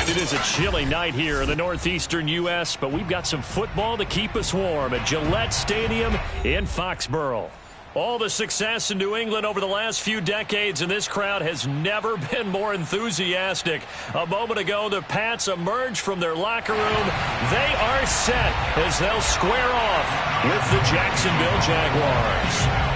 And it is a chilly night here in the northeastern U.S., but we've got some football to keep us warm at Gillette Stadium in Foxborough. All the success in New England over the last few decades, and this crowd has never been more enthusiastic. A moment ago, the Pats emerged from their locker room. They are set as they'll square off with the Jacksonville Jaguars.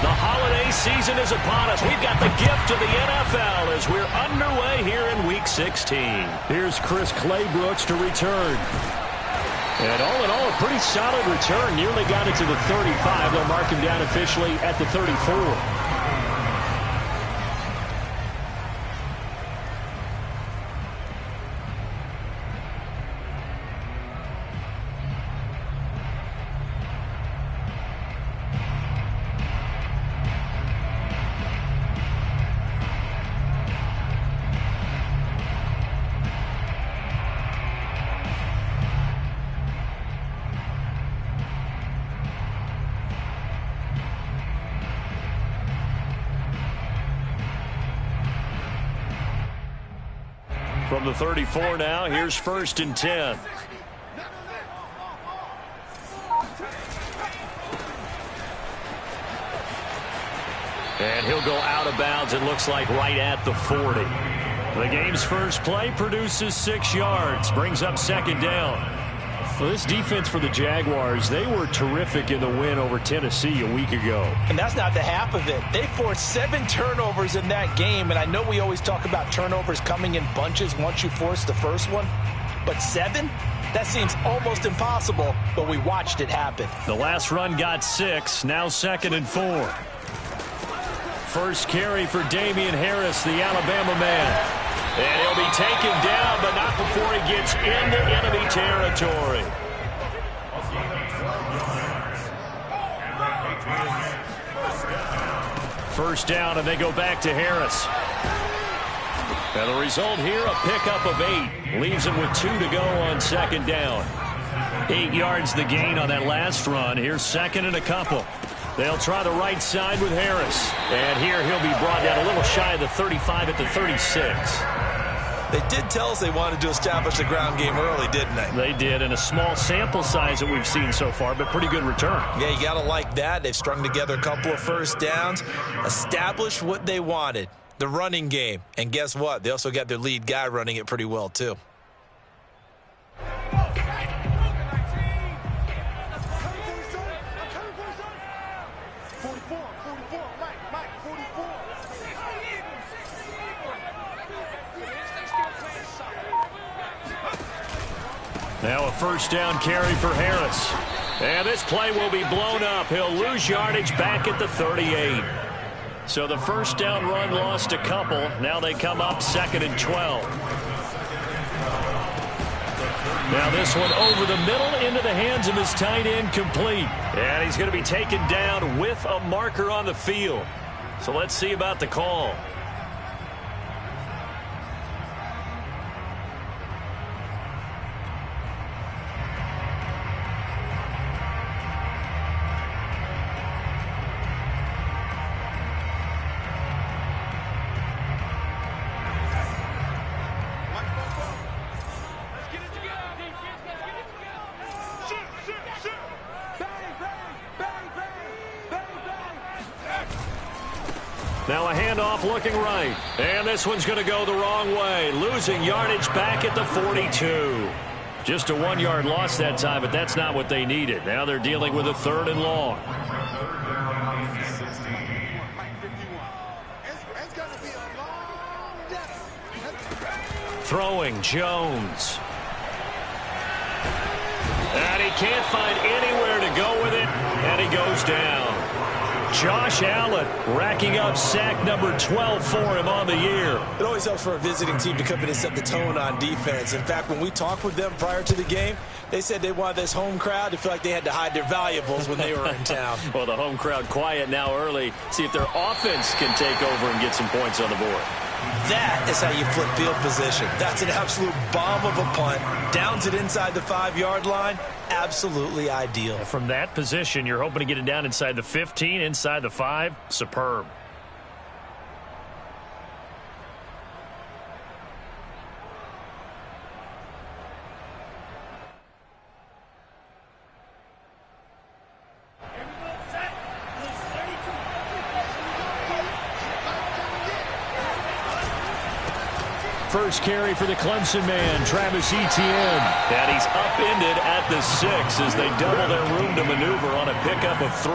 The holiday season is upon us. We've got the gift of the NFL as we're underway here in Week 16. Here's Chris Claybrooks to return. And all in all, a pretty solid return. Nearly got it to the 35. They'll mark him down officially at the 34. From the 34 now, here's 1st and 10. And he'll go out of bounds, it looks like right at the 40. The game's first play produces 6 yards, brings up 2nd down. Well, this defense for the Jaguars, they were terrific in the win over Tennessee a week ago. And that's not the half of it. They forced 7 turnovers in that game, and I know we always talk about turnovers coming in bunches once you force the first one, but 7? That seems almost impossible, but we watched it happen. The last run got 6, now 2nd and 4. First carry for Damian Harris, the Alabama man. And he'll be taken down, but not before he gets into enemy territory. First down, and they go back to Harris. And the result here, a pickup of 8. Leaves him with 2 to go on 2nd down. 8 yards the gain on that last run. Here's 2nd and a couple. They'll try the right side with Harris. And here he'll be brought down a little shy of the 35 at the 36. They did tell us they wanted to establish the ground game early, didn't they? They did, and a small sample size that we've seen so far, but pretty good return. Yeah, you got to like that. They've strung together a couple of first downs, established what they wanted, the running game. And guess what? They also got their lead guy running it pretty well, too. Now a first down carry for Harris. And this play will be blown up. He'll lose yardage back at the 38. So the first down run lost a couple. Now they come up 2nd and 12. Now this one over the middle into the hands of his tight end, complete. And he's going to be taken down with a marker on the field. So let's see about the call. Now a handoff looking right. And this one's going to go the wrong way. Losing yardage back at the 42. Just a 1-yard loss that time, but that's not what they needed. Now they're dealing with a 3rd and long. Throwing Jones. And he can't find anywhere to go with it, and he goes down. Josh Allen racking up sack number 12 for him on the year. It always helps for a visiting team to come in and set the tone on defense. In fact, when we talked with them prior to the game, they said they wanted this home crowd to feel like they had to hide their valuables when they were in town. Well, the home crowd quiet now early. See if their offense can take over and get some points on the board. That is how you flip field position. That's an absolute bomb of a punt. Downs it inside the 5-yard line. Absolutely ideal. From that position, you're hoping to get it down inside the 15, inside the 5. Superb. first carry for the Clemson man, Travis Etienne. And he's upended at the 6 as they double their room to maneuver on a pickup of 3.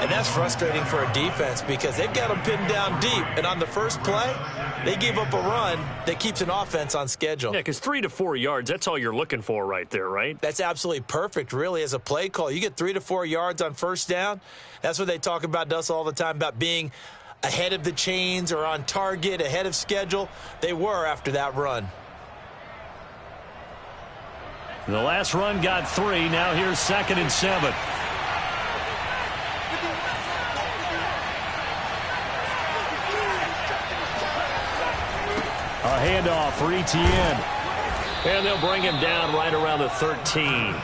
And that's frustrating for a defense because they've got them pinned down deep. And on the first play, they give up a run that keeps an offense on schedule. Yeah, because 3 to 4 yards, that's all you're looking for right there, right? That's absolutely perfect, really, as a play call. You get 3 to 4 yards on first down. That's what they talk about us all the time, about being ahead of the chains or on target, ahead of schedule. They were after that run. The last run got 3. Now here's 2nd and 7. A handoff for Etienne. And they'll bring him down right around the 13.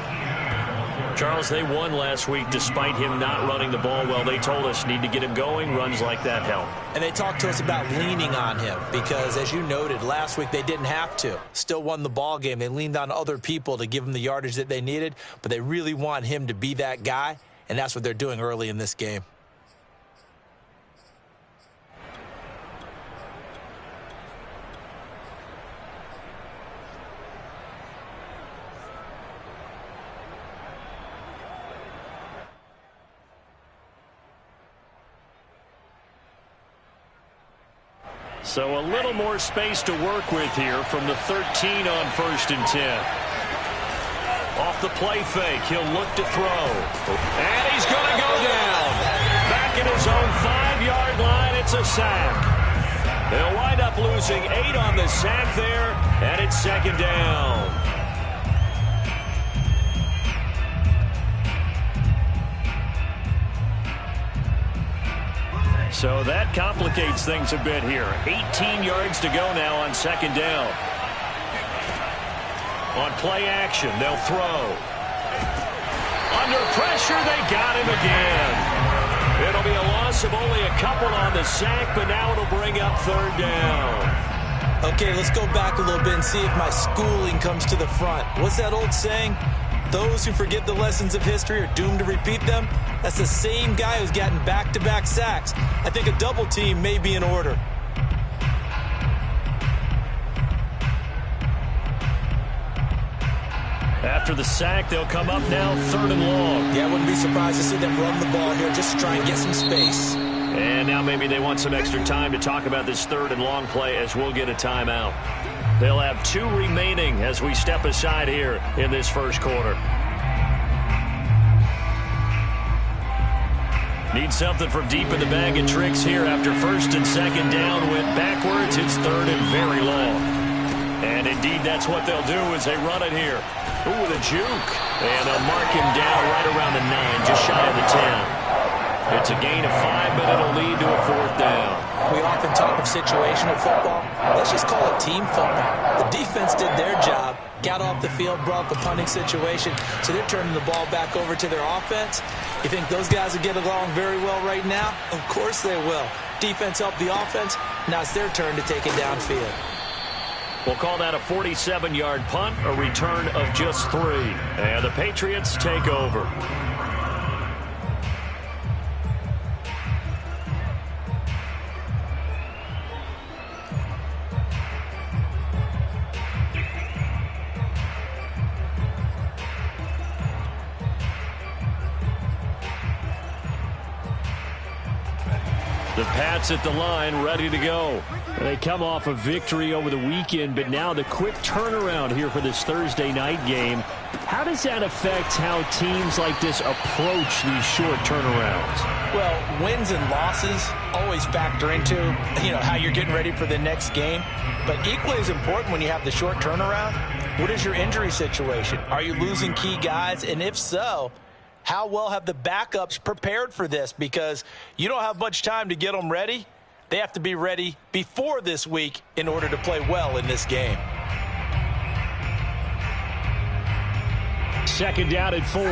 Charles, they won last week despite him not running the ball well. They told us need to get him going. Runs like that help. And they talked to us about leaning on him because, as you noted, last week they didn't have to. Still won the ball game. They leaned on other people to give them the yardage that they needed, but they really want him to be that guy, and that's what they're doing early in this game. So a little more space to work with here from the 13 on 1st and 10. Off the play fake, he'll look to throw. And he's going to go down. Back in his own 5-yard line, it's a sack. They'll wind up losing 8 on the sack there, and it's 2nd down. So that complicates things a bit here. 18 yards to go now on 2nd down. On play action, they'll throw. Under pressure, they got him again. It'll be a loss of only a couple on the sack, but now it'll bring up 3rd down. Okay, let's go back a little bit and see if my schooling comes to the front. What's that old saying? Those who forget the lessons of history are doomed to repeat them. That's the same guy who's gotten back-to-back sacks. I think a double team may be in order. After the sack, they'll come up now 3rd and long. Yeah, I wouldn't be surprised to see them run the ball here just to try and get some space. And now maybe they want some extra time to talk about this 3rd and long play as we'll get a timeout. They'll have 2 remaining as we step aside here in this first quarter. Need something from deep in the bag of tricks here after 1st and 2nd down. Went backwards. It's 3rd and very long. And indeed, that's what they'll do as they run it here. Ooh, with a juke. And they'll mark him down right around the 9, just shy of the 10. It's a gain of 5, but it'll lead to a 4th down. We often talk of situational football. Let's just call it team football. The defense did their job, got off the field, brought the punting situation, so they're turning the ball back over to their offense. You think those guys will get along very well right now? Of course they will. Defense helped the offense. Now it's their turn to take it downfield. We'll call that a 47-yard punt, a return of just 3. And the Patriots take over. The Pats at the line, ready to go. They come off a victory over the weekend, but now the quick turnaround here for this Thursday night game. How does that affect how teams like this approach these short turnarounds? Well, wins and losses always factor into, how you're getting ready for the next game. But equally as important when you have the short turnaround, what is your injury situation? Are you losing key guys? And if so, how well have the backups prepared for this? Because you don't have much time to get them ready. They have to be ready before this week in order to play well in this game. 2nd down and 4.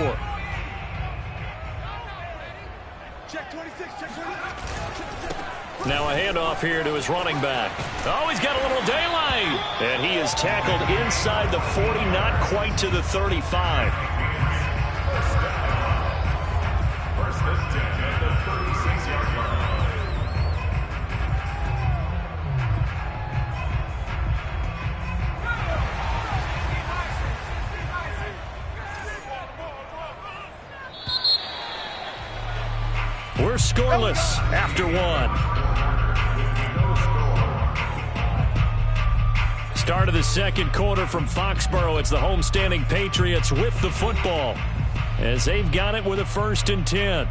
Check 26, check 26. Now a handoff here to his running back. Oh, he's got a little daylight. And he is tackled inside the 40, not quite to the 35. First and 10 at the 36-yard line. We're scoreless after one. Start of the second quarter from Foxborough. It's the homestanding Patriots with the football as they've got it with a 1st and 10.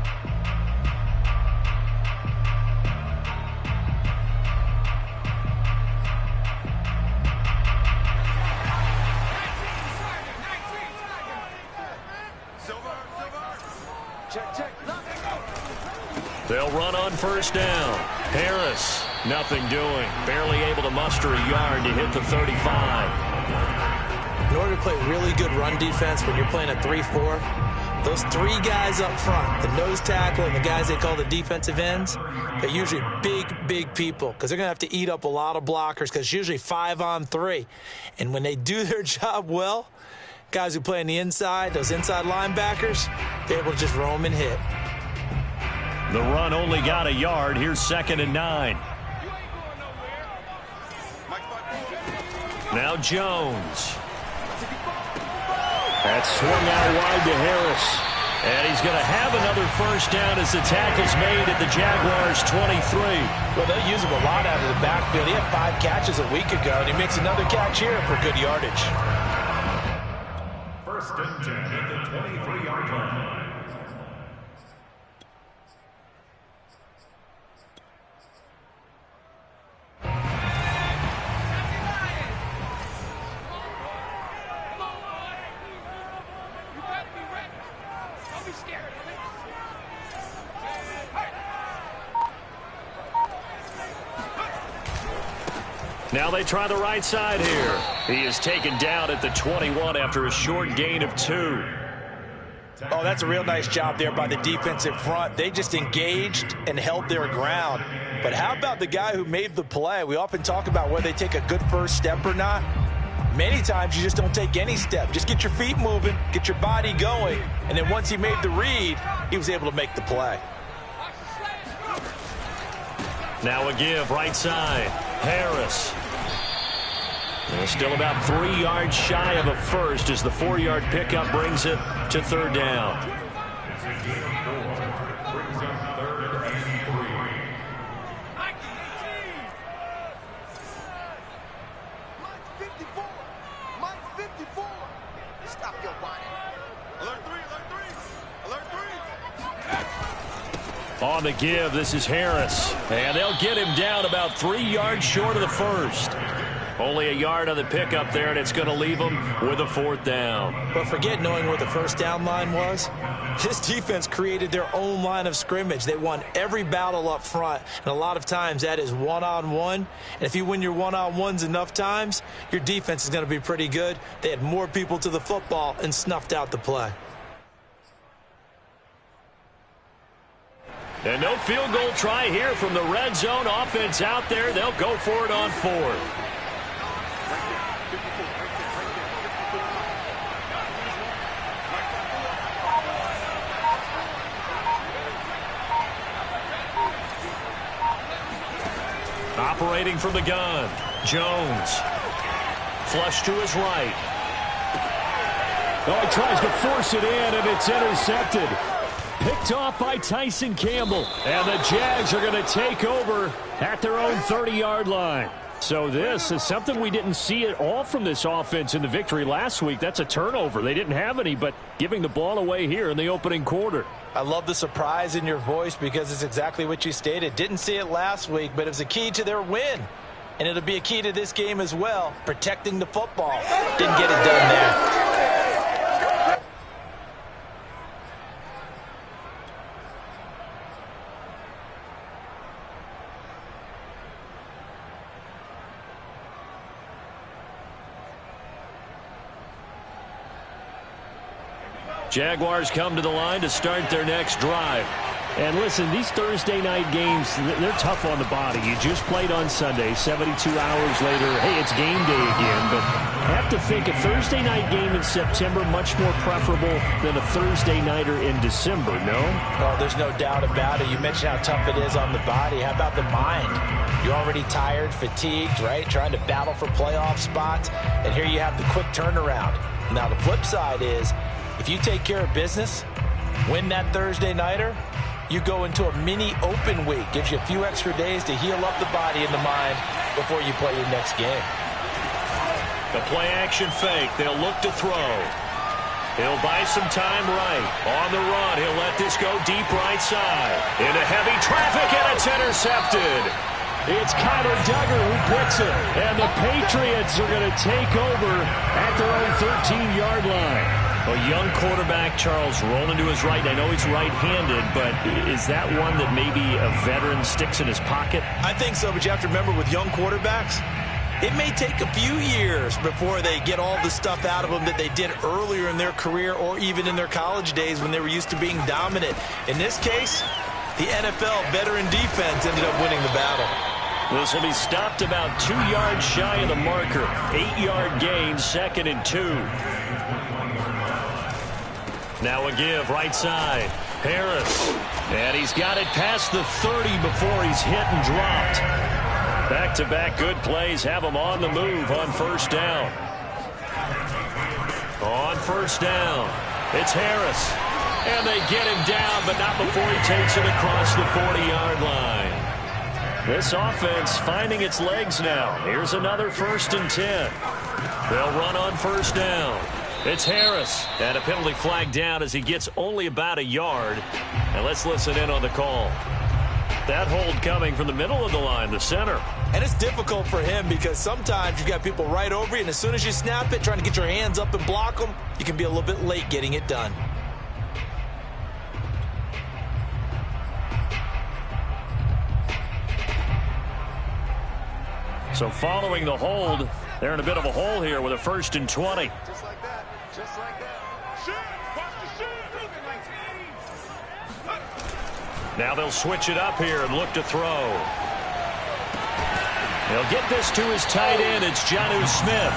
They'll run on 1st down. Harris, nothing doing. Barely able to muster a yard to hit the 35. In order to play really good run defense when you're playing a 3-4, those 3 guys up front, the nose tackle and the guys they call the defensive ends, they're usually big people because they're going to have to eat up a lot of blockers because it's usually 5 on 3. And when they do their job well, guys who play on the inside, those inside linebackers, they're able to just roam and hit. The run only got a yard. Here's 2nd and 9. Now Jones. That's swung out wide to Harris. And he's going to have another 1st down as the tackle's made at the Jaguars' 23. Well, they'll use him a lot out of the backfield. He had 5 catches a week ago, and he makes another catch here for good yardage. 1st and 10 at the 23-yard line. Now they try the right side here. He is taken down at the 21 after a short gain of 2. Oh, that's a real nice job there by the defensive front. They just engaged and held their ground. But how about the guy who made the play? We often talk about whether they take a good first step or not. Many times you just don't take any step. Just get your feet moving, get your body going, and then once he made the read, he was able to make the play. Now a give right side. Harris. They're still about 3 yards shy of a first as the 4-yard pickup brings it to 3rd down. On the give, this is Harris. And they'll get him down about 3 yards short of the first. Only a yard on the pickup there, and it's going to leave him with a 4th down. But forget knowing where the 1st down line was. This defense created their own line of scrimmage. They won every battle up front, and a lot of times that is one-on-one. And if you win your one-on-ones enough times, your defense is going to be pretty good. They had more people to the football and snuffed out the play. And no field goal try here from the red zone. Offense out there. They'll go for it on 4th. Operating from the gun, Jones. Flush to his right. Oh, he tries to force it in, and it's intercepted. Picked off by Tyson Campbell. And the Jags are going to take over at their own 30-yard line. So this is something we didn't see at all from this offense in the victory last week. That's a turnover. They didn't have any, but giving the ball away here in the opening quarter. I love the surprise in your voice because it's exactly what you stated. Didn't see it last week, but it was a key to their win. And it'll be a key to this game as well, protecting the football. Didn't get it done there. Jaguars come to the line to start their next drive. And listen, these Thursday night games, they're tough on the body. You just played on Sunday, 72 hours later. Hey, it's game day again. But I have to think a Thursday night game in September much more preferable than a Thursday nighter in December, no? Oh, there's no doubt about it. You mentioned how tough it is on the body. How about the mind? You're already tired, fatigued, right? Trying to battle for playoff spots. And here you have the quick turnaround. Now, the flip side is, if you take care of business, win that Thursday nighter, you go into a mini open week. Gives you a few extra days to heal up the body and the mind before you play your next game. The play-action fake. They'll look to throw. He'll buy some time right. On the run, he'll let this go deep right side. Into heavy traffic, and it's intercepted. It's Kyler Duggar who picks it. And the Patriots are going to take over at their own 13-yard line. A young quarterback, Charles, rolling to his right. I know he's right-handed, but is that one that maybe a veteran sticks in his pocket? I think so, but you have to remember with young quarterbacks, it may take a few years before they get all the stuff out of them that they did earlier in their career or even in their college days when they were used to being dominant. In this case, the NFL veteran defense ended up winning the battle. This will be stopped about 2 yards shy of the marker. 8-yard gain, 2nd and 2. Now a give, right side. Harris. And he's got it past the 30 before he's hit and dropped. Back-to-back good plays have him on the move on first down. On first down, it's Harris. And they get him down, but not before he takes it across the 40-yard line. This offense finding its legs now. Here's another 1st and 10. They'll run on first down. It's Harris. And a penalty flag down as he gets only about a yard. And let's listen in on the call. That hold coming from the middle of the line, the center. And it's difficult for him because sometimes you've got people right over you, and as soon as you snap it, trying to get your hands up and block them, you can be a little bit late getting it done. So following the hold, they're in a bit of a hole here with a 1st and 20. Just like that. Just like that. Shoot! Watch the shoot! Now they'll switch it up here and look to throw. They'll get this to his tight end. It's Jonnu Smith.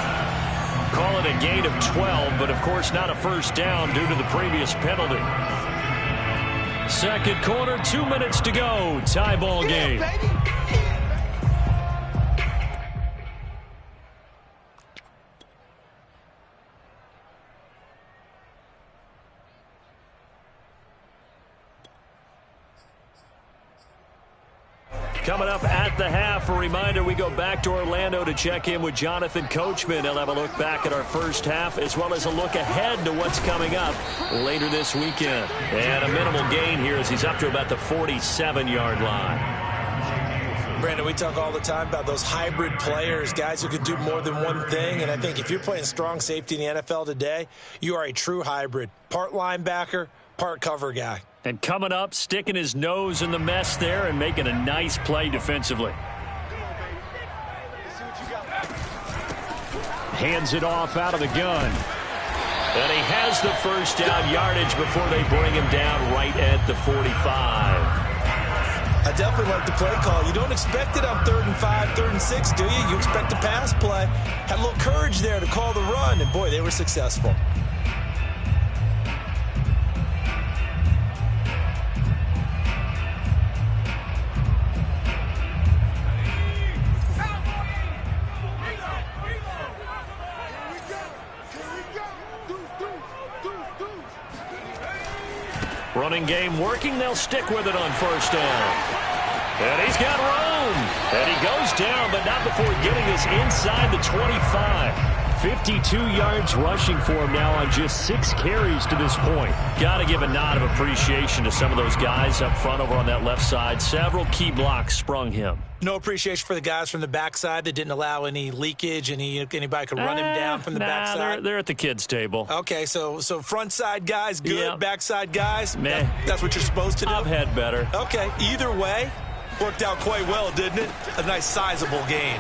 Call it a gain of 12, but of course not a first down due to the previous penalty. Second quarter, 2 minutes to go. Tie ball game. Coming up at the half, a reminder, we go back to Orlando to check in with Jonathan Coachman. He'll have a look back at our first half as well as a look ahead to what's coming up later this weekend. And a minimal gain here as he's up to about the 47-yard line. Brandon, we talk all the time about those hybrid players, guys who can do more than one thing. And I think if you're playing strong safety in the NFL today, you are a true hybrid. Part linebacker, part cover guy. And coming up, sticking his nose in the mess there and making a nice play defensively. Hands it off out of the gun. And he has the first down yardage before they bring him down right at the 45. I definitely like the play call. You don't expect it on 3rd and 5, 3rd and 6, do you? You expect a pass play. Had a little courage there to call the run, and boy, they were successful. Running game working. They'll stick with it on first down. And he's got room. And he goes down, but not before getting us inside the 25. 52 yards rushing for him now on just 6 carries to this point. Got to give a nod of appreciation to some of those guys up front over on that left side. Several key blocks sprung him. No appreciation for the guys from the backside that didn't allow any leakage, and anybody could run him down from the backside. They're at the kids' table. Okay, so front side guys, good. Yep. Backside guys, meh. That's what you're supposed to do? I've had better. Okay, either way, worked out quite well, didn't it? A nice sizable gain.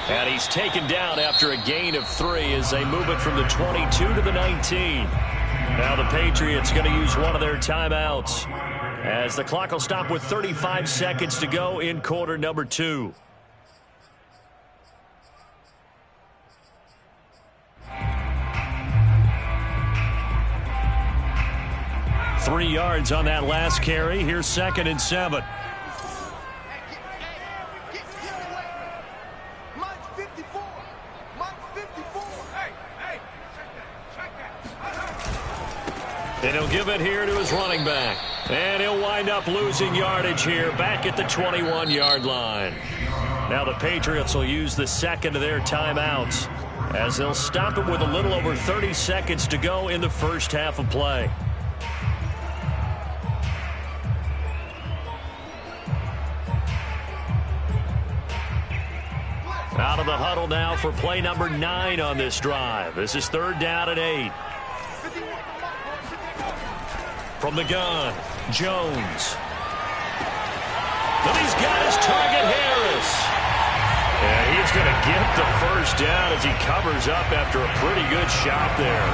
And he's taken down after a gain of 3 as they move it from the 22 to the 19. Now the Patriots going to use one of their timeouts as the clock will stop with 35 seconds to go in quarter number 2. Three yards on that last carry. Here's 2nd and 7. And And he'll give it here to his running back. And he'll wind up losing yardage here back at the 21-yard line. Now the Patriots will use the second of their timeouts as they'll stop it with a little over 30 seconds to go in the first half of play. Out of the huddle now for play number 9 on this drive. This is 3rd down and 8. From the gun, Jones. And he's got his target, Harris. And he's going to get the first down as he covers up after a pretty good shot there.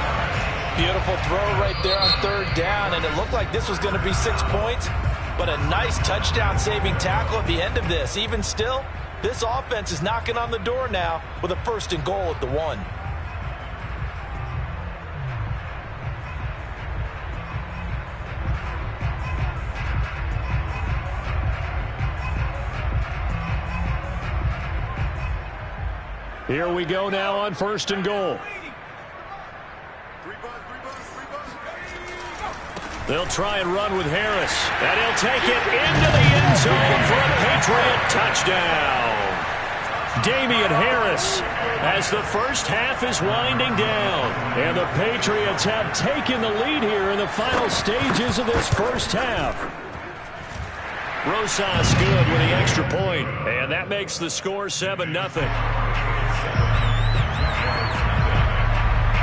Beautiful throw right there on 3rd down, and it looked like this was going to be 6 points, but a nice touchdown-saving tackle at the end of this. Even still, this offense is knocking on the door now with a 1st and goal at the 1. Here we go now on 1st and goal. They'll try and run with Harris, and he'll take it into the end zone for a Patriot touchdown. Damian Harris as the first half is winding down, and the Patriots have taken the lead here in the final stages of this first half. Rosas good with the extra point, and that makes the score 7-0.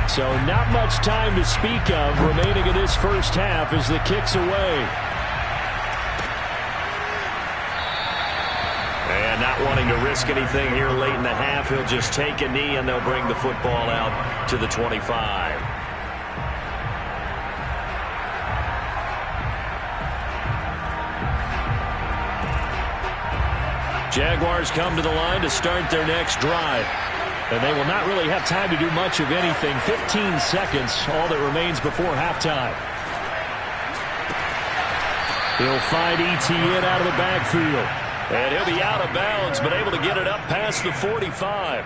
So not much time to speak of remaining in this first half as the kick's away. And not wanting to risk anything here late in the half, he'll just take a knee and they'll bring the football out to the 25. Jaguars come to the line to start their next drive. And they will not really have time to do much of anything. 15 seconds, all that remains before halftime. He'll find Etienne out of the backfield. And he'll be out of bounds, but able to get it up past the 45.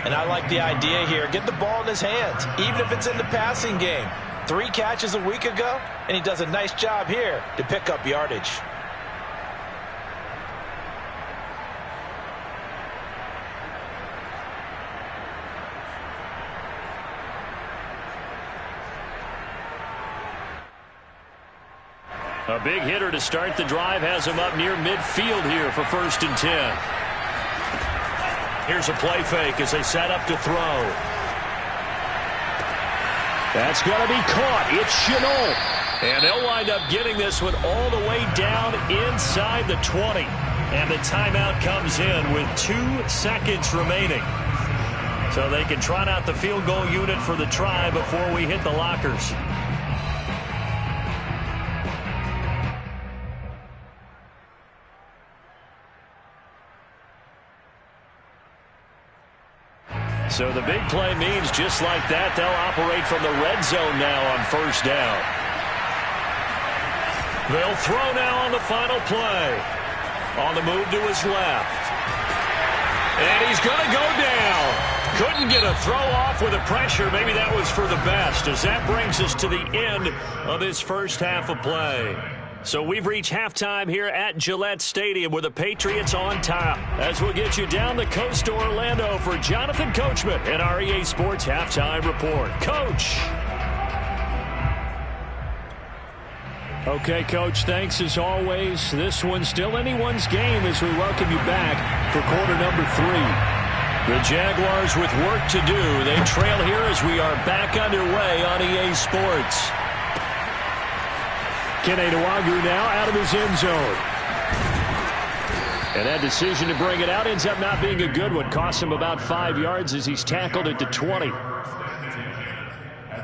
And I like the idea here. Get the ball in his hands, even if it's in the passing game. 3 catches a week ago, and he does a nice job here to pick up yardage. A big hitter to start the drive has him up near midfield here for 1st and 10. Here's a play fake as they set up to throw. That's going to be caught. It's Chenault. And they'll wind up getting this one all the way down inside the 20. And the timeout comes in with 2 seconds remaining. So they can trot out the field goal unit for the try before we hit the lockers. So the big play means just like that, they'll operate from the red zone now on 1st down. They'll throw now on the final play. On the move to his left. And he's going to go down. Couldn't get a throw off with the pressure. Maybe that was for the best, as that brings us to the end of this first half of play. So we've reached halftime here at Gillette Stadium with the Patriots on top. As we'll get you down the coast to Orlando for Jonathan Coachman and our EA Sports Halftime Report. Coach. Okay, Coach, thanks as always. This one's still anyone's game as we welcome you back for quarter number 3. The Jaguars with work to do. They trail here as we are back underway on EA Sports. Kene Nwangwu now out of his end zone. And that decision to bring it out ends up not being a good one. Costs him about 5 yards as he's tackled at the 20. At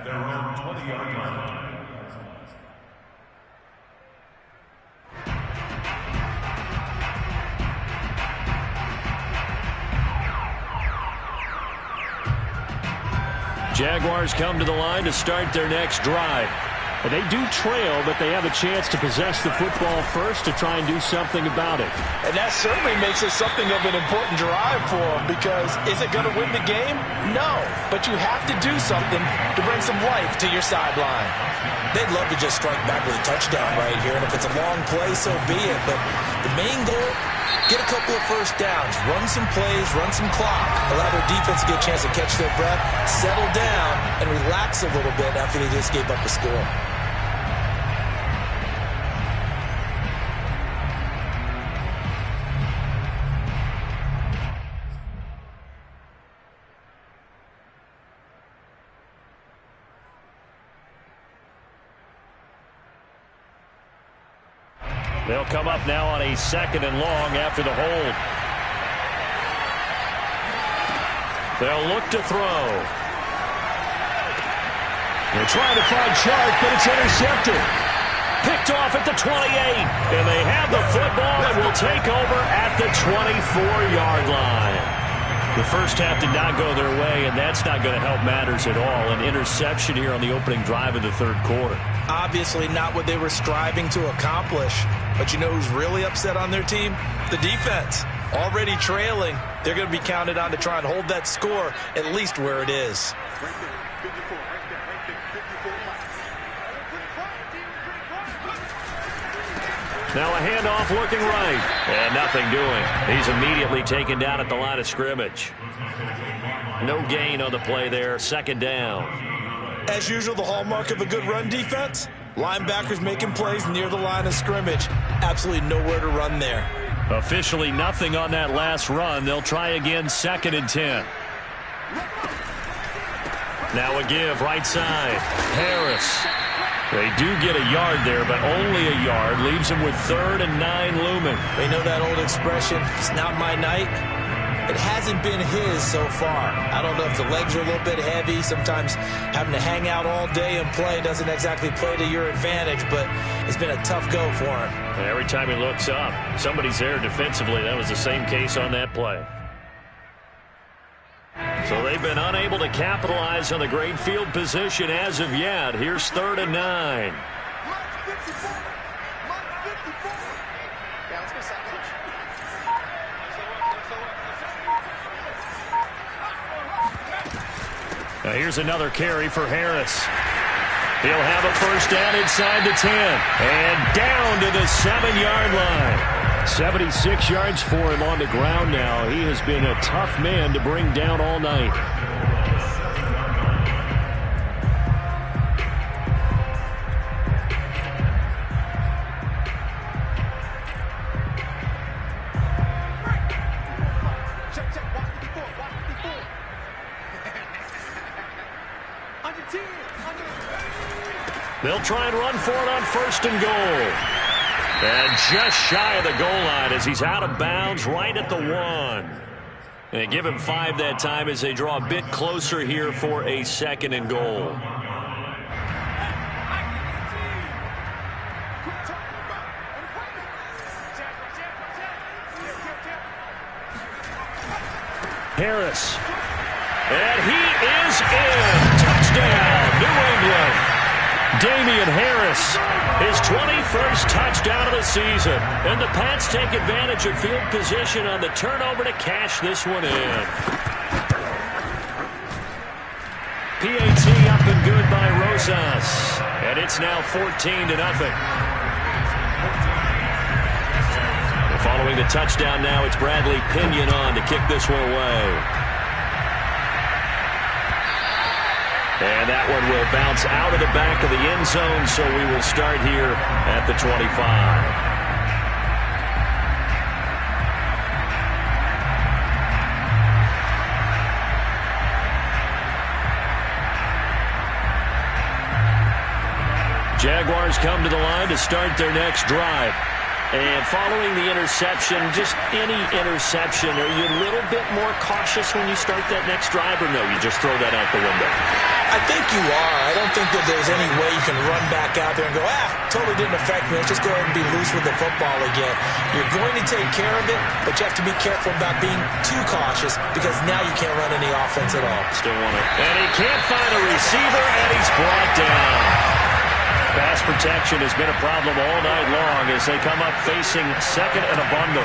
their own 20-yard line. Jaguars come to the line to start their next drive. And they do trail, but they have a chance to possess the football first to try and do something about it. And that certainly makes it something of an important drive for them, because is it going to win the game? No, but you have to do something to bring some life to your sideline. They'd love to just strike back with a touchdown right here, and if it's a long play, so be it. But the main goal, get a couple of first downs, run some plays, run some clock, allow their defense to get a chance to catch their breath, settle down, and relax a little bit after they just gave up a score. They'll come up now on a 2nd and long after the hold. They'll look to throw. They're trying to find Chark, but it's intercepted. Picked off at the 28. And they have the football and will take over at the 24-yard line. The first half did not go their way, and that's not going to help matters at all. An interception here on the opening drive of the 3rd quarter. Obviously not what they were striving to accomplish. But you know who's really upset on their team? The defense. Already trailing. They're going to be counted on to try and hold that score at least where it is. Now a handoff looking right. And nothing doing. He's immediately taken down at the line of scrimmage. No gain on the play there. 2nd down. As usual, the hallmark of a good run defense, linebackers making plays near the line of scrimmage. Absolutely nowhere to run there. Officially nothing on that last run. They'll try again, 2nd and 10. Now a give, right side. Harris. They do get a yard there, but only a yard. Leaves them with 3rd and 9 looming. They know that old expression, it's not my night. It hasn't been his so far. I don't know if the legs are a little bit heavy. Sometimes having to hang out all day and play doesn't exactly play to your advantage, but it's been a tough go for him. And every time he looks up, somebody's there defensively. That was the same case on that play. So they've been unable to capitalize on the great field position as of yet. Here's 3rd and 9. Now here's another carry for Harris. He'll have a first down inside the 10. And down to the 7-yard line. 76 yards for him on the ground now. He has been a tough man to bring down all night. They'll try and run for it on 1st and goal. And just shy of the goal line as he's out of bounds right at the 1. And they give him 5 that time as they draw a bit closer here for a 2nd and goal. Harris. And he is in. Touchdown, New England. Damian Harris, his 21st touchdown of the season. And the Pats take advantage of field position on the turnover to cash this one in. PAT up and good by Rosas. And it's now 14-0. Following the touchdown now, it's Bradley Pinion on to kick this one away. And that one will bounce out of the back of the end zone, so we will start here at the 25. Jaguars come to the line to start their next drive. And following the interception, just any interception, are you a little bit more cautious when you start that next drive, or no, you just throw that out the window? I think you are. I don't think that there's any way you can run back out there and go, totally didn't affect me. Let's just go ahead and be loose with the football again. You're going to take care of it, but you have to be careful about being too cautious because now you can't run any offense at all. Still want it. And he can't find a receiver, and he's brought down. Pass protection has been a problem all night long as they come up facing second and a bundle.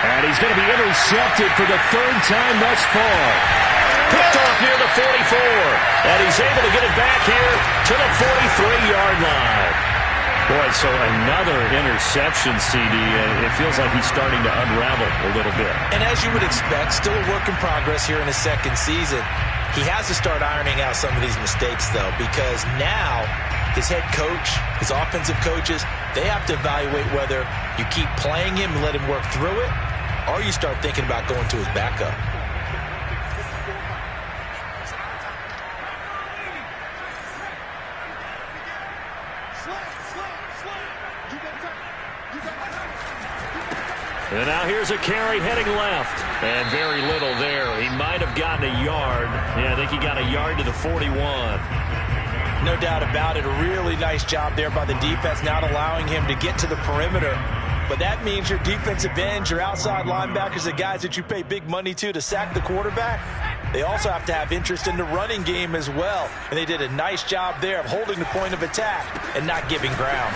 And he's going to be intercepted for the third time thus far. Picked off near the 44. And he's able to get it back here to the 43-yard line. Boy, so another interception, CD. It feels like he's starting to unravel a little bit. And as you would expect, still a work in progress here in his second season. He has to start ironing out some of these mistakes, though, because now his head coach, his offensive coaches, they have to evaluate whether you keep playing him and let him work through it, or you start thinking about going to his backup. And now here's a carry heading left. And very little there. He might have gotten a yard. Yeah, I think he got a yard to the 41. No doubt about it. A really nice job there by the defense, not allowing him to get to the perimeter. But that means your defensive ends, your outside linebackers, the guys that you pay big money to sack the quarterback, they also have to have interest in the running game as well. And they did a nice job there of holding the point of attack and not giving ground.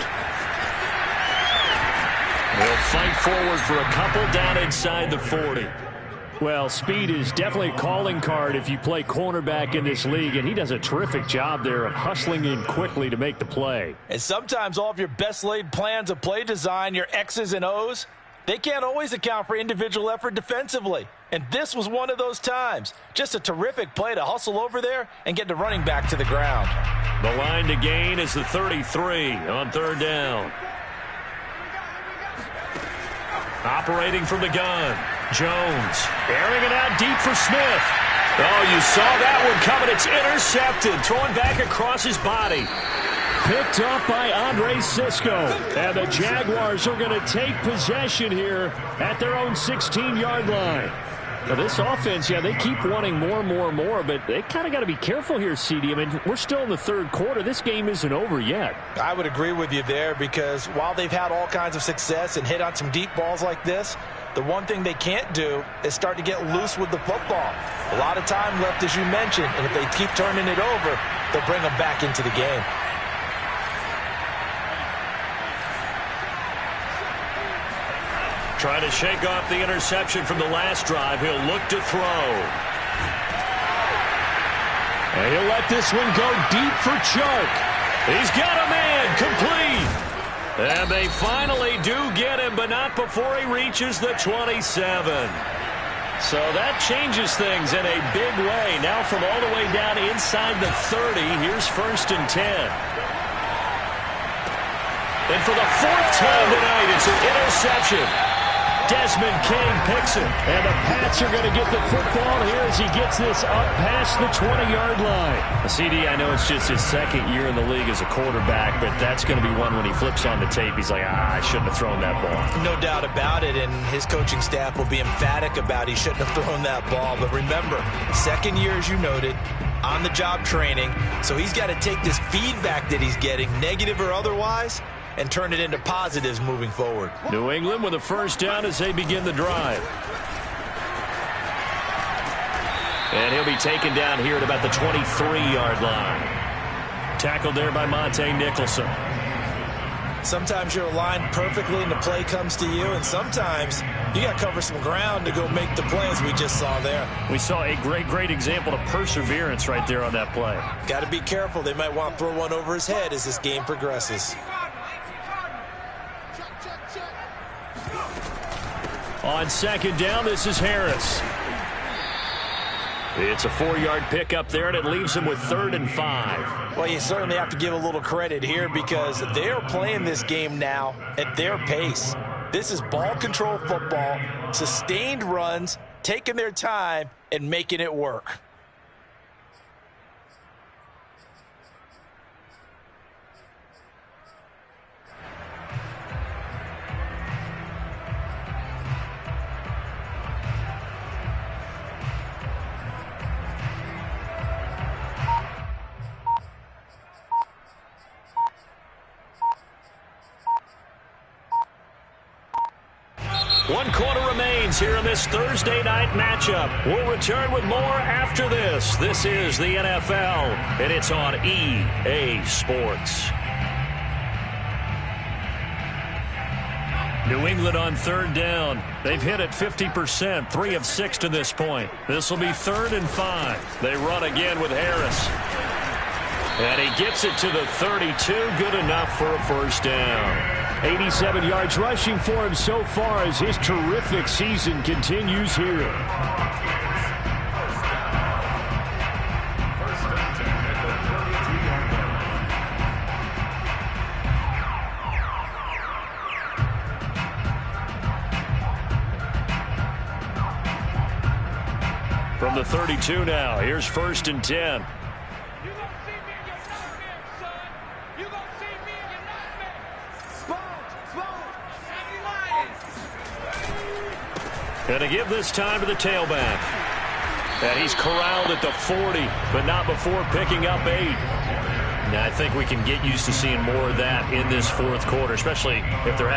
They'll fight forward for a couple down inside the 40. Well, speed is definitely a calling card if you play cornerback in this league, and he does a terrific job there of hustling in quickly to make the play. And sometimes all of your best laid plans of play design, your X's and O's, they can't always account for individual effort defensively. And this was one of those times. Just a terrific play to hustle over there and get the running back to the ground. The line to gain is the 33 on third down. Operating from the gun, Jones airing it out deep for Smith. Oh, you saw that one coming. It's intercepted, thrown back across his body. Picked up by Andre Cisco. And the Jaguars are going to take possession here at their own 16-yard line. Now, this offense, yeah, they keep wanting more, but they kind of got to be careful here, CD. I mean, we're still in the third quarter. This game isn't over yet. I would agree with you there because while they've had all kinds of success and hit on some deep balls like this, the one thing they can't do is start to get loose with the football. A lot of time left, as you mentioned, and if they keep turning it over, they'll bring them back into the game. Trying to shake off the interception from the last drive. He'll look to throw. And he'll let this one go deep for Chark. He's got a man complete. And they finally do get him, but not before he reaches the 27. So that changes things in a big way. Now from all the way down inside the 30, here's 1st and 10. And for the 4th time tonight, it's an interception. Desmond King picks it, and the Pats are going to get the football here as he gets this up past the 20-yard line. CD, I know it's just his second year in the league as a quarterback, but that's going to be one when he flips on the tape. He's like, I shouldn't have thrown that ball. No doubt about it, and his coaching staff will be emphatic about he shouldn't have thrown that ball. But remember, second year, as you noted, on-the-job training, so he's got to take this feedback that he's getting, negative or otherwise, and turn it into positives moving forward. New England with a first down as they begin the drive. And he'll be taken down here at about the 23-yard line. Tackled there by Monte Nicholson. Sometimes you're aligned perfectly and the play comes to you, and sometimes you got to cover some ground to go make the play as we just saw there. We saw a great example of perseverance right there on that play. Got to be careful. They might want to throw one over his head as this game progresses. On second down, this is Harris. It's a 4-yard pickup there, and it leaves him with 3rd and 5. Well, you certainly have to give a little credit here because they are playing this game now at their pace. This is ball control football, sustained runs, taking their time, and making it work. 1 quarter remains here in this Thursday night matchup. We'll return with more after this. This is the NFL, and it's on EA Sports. New England on 3rd down. They've hit it 50%, 3 of 6 to this point. This will be 3rd and 5. They run again with Harris. And he gets it to the 32, good enough for a first down. 87 yards rushing for him so far as his terrific season continues here. From the 32 now, here's 1st and 10. And to give this time to the tailback. And he's corralled at the 40, but not before picking up 8. Now, I think we can get used to seeing more of that in this 4th quarter, especially if they're